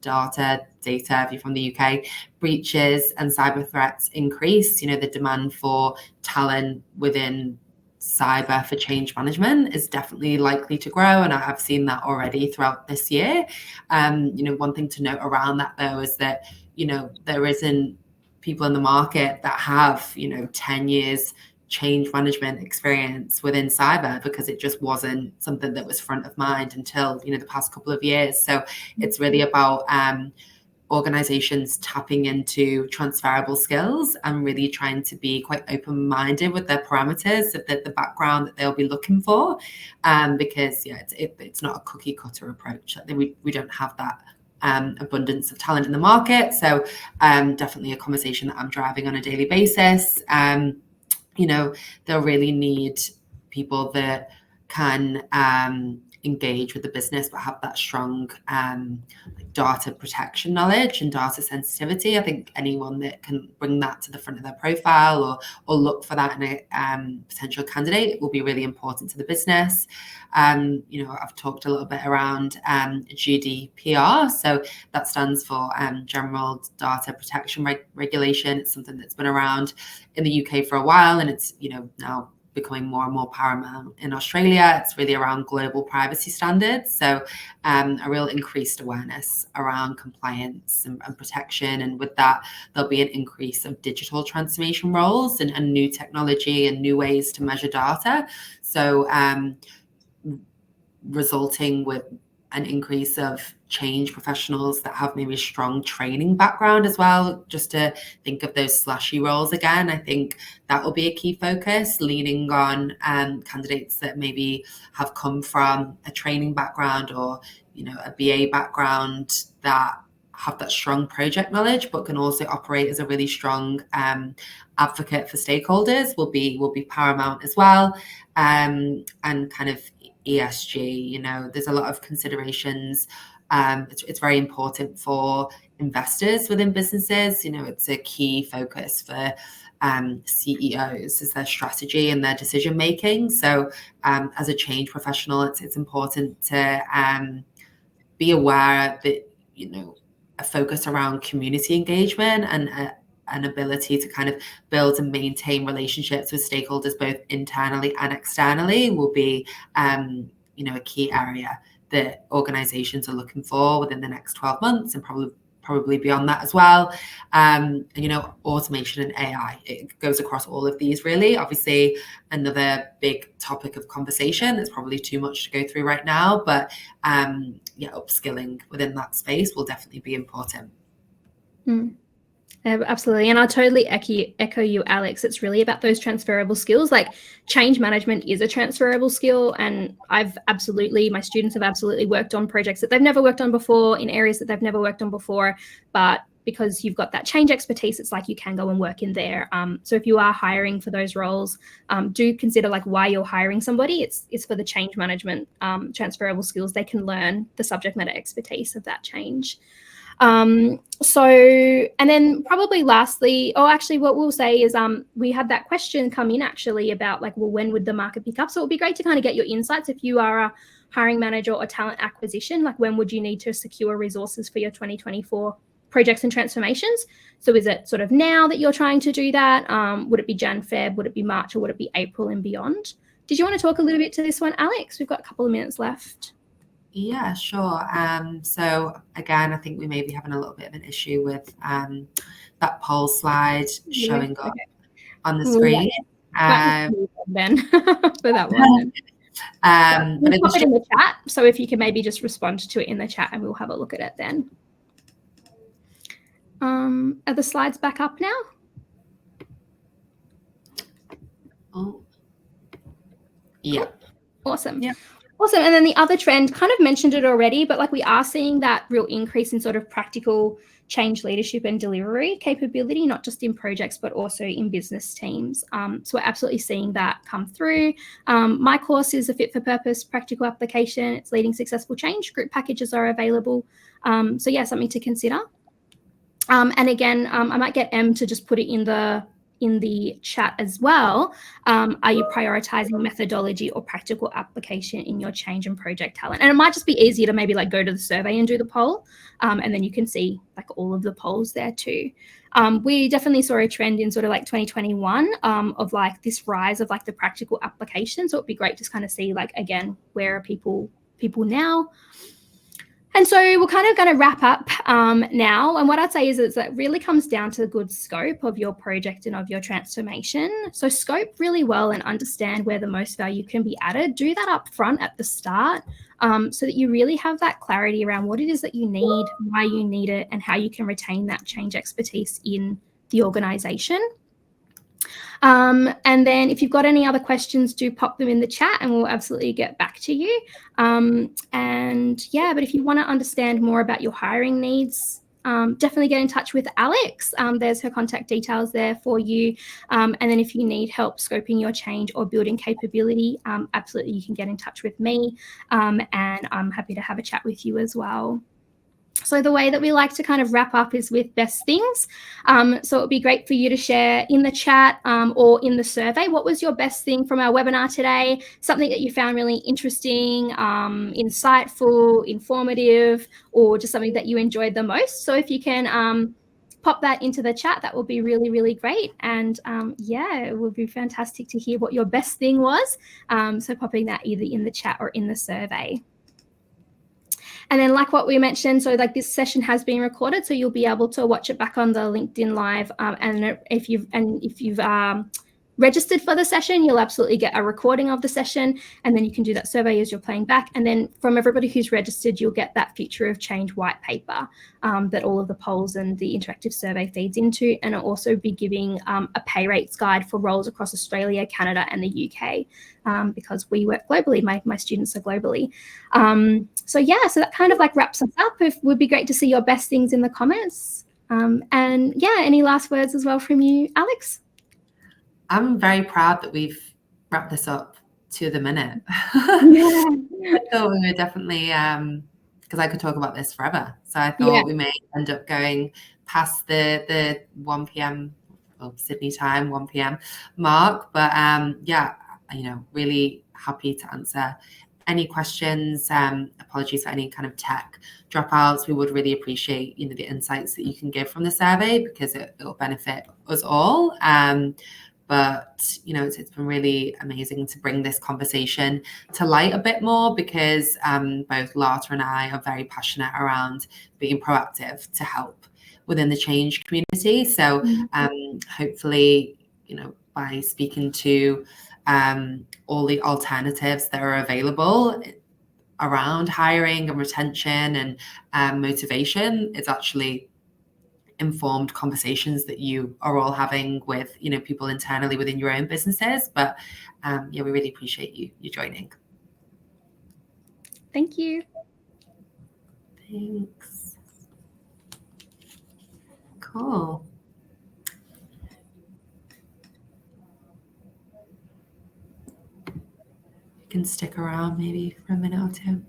data, if you're from the UK, breaches and cyber threats increase, the demand for talent within cyber for change management is definitely likely to grow, and I have seen that already throughout this year. One thing to note around that though is that there isn't people in the market that have 10 years change management experience within cyber, because it just wasn't something that was front of mind until the past couple of years. So it's really about organizations tapping into transferable skills and really trying to be quite open-minded with their parameters of the background that they'll be looking for, because it's not a cookie cutter approach. We don't have that abundance of talent in the market. So definitely a conversation that I'm driving on a daily basis. They'll really need people that can engage with the business but have that strong data protection knowledge and data sensitivity. I think anyone that can bring that to the front of their profile or look for that in a potential candidate will be really important to the business. I've talked a little bit around GDPR, so that stands for General Data Protection Regulation. It's something that's been around in the UK for a while, and it's now becoming more and more paramount in Australia. It's really around global privacy standards. So a real increased awareness around compliance and protection. And with that, there'll be an increase of digital transformation roles and new technology and new ways to measure data. So resulting with an increase of change professionals that have maybe a strong training background as well, just to think of those slashy roles again. I think that will be a key focus, leaning on candidates that maybe have come from a training background or a BA background that have that strong project knowledge, but can also operate as a really strong advocate for stakeholders will be paramount as well. And kind of ESG, there's a lot of considerations. It's very important for investors within businesses. It's a key focus for CEOs is their strategy and their decision making. So as a change professional, it's important to be aware that a focus around community engagement and an ability to kind of build and maintain relationships with stakeholders both internally and externally will be a key area that organizations are looking for within the next 12 months and probably beyond that as well. Automation and AI, it goes across all of these really. Obviously another big topic of conversation. It's probably too much to go through right now, but upskilling within that space will definitely be important. Absolutely. And I'll totally echo you, Alex. It's really about those transferable skills. Like change management is a transferable skill. And my students have absolutely worked on projects that they've never worked on before in areas that they've never worked on before. But because you've got that change expertise, it's like you can go and work in there. So if you are hiring for those roles, do consider like why you're hiring somebody. It's for the change management transferable skills. They can learn the subject matter expertise of that change. And then probably lastly, what we'll say is we had that question come in actually about like, well, when would the market pick up? So it would be great to kind of get your insights if you are a hiring manager or talent acquisition, like when would you need to secure resources for your 2024 projects and transformations? So is it sort of now that you're trying to do that? Would it be Jan, Feb? Would it be March, or would it be April and beyond? Did you want to talk a little bit to this one, Alex? We've got a couple of minutes left. Yeah, sure. So again, I think we may be having a little bit of an issue with that poll slide showing up on the screen. Then for that one. We'll pop it in the chat. So if you can maybe just respond to it in the chat and we'll have a look at it then. Are the slides back up now? Oh, yeah. Awesome. Yeah. Awesome. And then the other trend, kind of mentioned it already, but like we are seeing that real increase in sort of practical change leadership and delivery capability, not just in projects, but also in business teams. So we're absolutely seeing that come through. My course is a fit for purpose practical application. It's leading successful change. Group packages are available. So yeah, something to consider. And again, I might get Em to just put it in the chat as well. Are you prioritizing methodology or practical application in your change and project talent? And it might just be easier to maybe like go to the survey and do the poll, and then you can see like all of the polls there too. We definitely saw a trend in sort of like 2021 of like this rise of like the practical application. So it'd be great to kind of see like, again, where are people now? And so we're kind of going to wrap up now. And what I'd say is that it really comes down to the good scope of your project and of your transformation. So scope really well and understand where the most value can be added. Do that up front at the start so that you really have that clarity around what it is that you need, why you need it, and how you can retain that change expertise in the organization. And then if you've got any other questions, do pop them in the chat and we'll absolutely get back to you. And yeah, but if you want to understand more about your hiring needs, definitely get in touch with Alex. There's her contact details there for you. And then if you need help scoping your change or building capability, absolutely you can get in touch with me, and I'm happy to have a chat with you as well. So the way that we like to kind of wrap up is with best things. So it would be great for you to share in the chat or in the survey, what was your best thing from our webinar today? Something that you found really interesting, insightful, informative, or just something that you enjoyed the most. So if you can pop that into the chat, that will be really, really great. And yeah, it would be fantastic to hear what your best thing was. So popping that either in the chat or in the survey. And then like what we mentioned, so like this session has been recorded, so you'll be able to watch it back on the LinkedIn Live. And if you've registered for the session, you'll absolutely get a recording of the session, and then you can do that survey as you're playing back. And then from everybody who's registered, you'll get that Future of Change white paper that all of the polls and the interactive survey feeds into. And it'll also be giving a pay rates guide for roles across Australia, Canada, and the UK, because we work globally. My students are globally. So yeah, so that kind of like wraps us up. It would be great to see your best things in the comments. And yeah, any last words as well from you, Alex? I'm very proud that we've wrapped this up to the minute. Yeah. I thought we were definitely, because I could talk about this forever. So I thought we may end up going past the 1 p.m. or Sydney time, 1 p.m. mark. But yeah, really happy to answer any questions. Apologies for any kind of tech dropouts. We would really appreciate, the insights that you can give from the survey, because it will benefit us all. But it's been really amazing to bring this conversation to light a bit more, because both Lata and I are very passionate around being proactive to help within the change community. So hopefully, by speaking to all the alternatives that are available around hiring and retention and motivation, it's actually informed conversations that you are all having with people internally within your own businesses. But yeah, we really appreciate you joining. Thank you. Thanks. Cool. You can stick around maybe for a minute or two.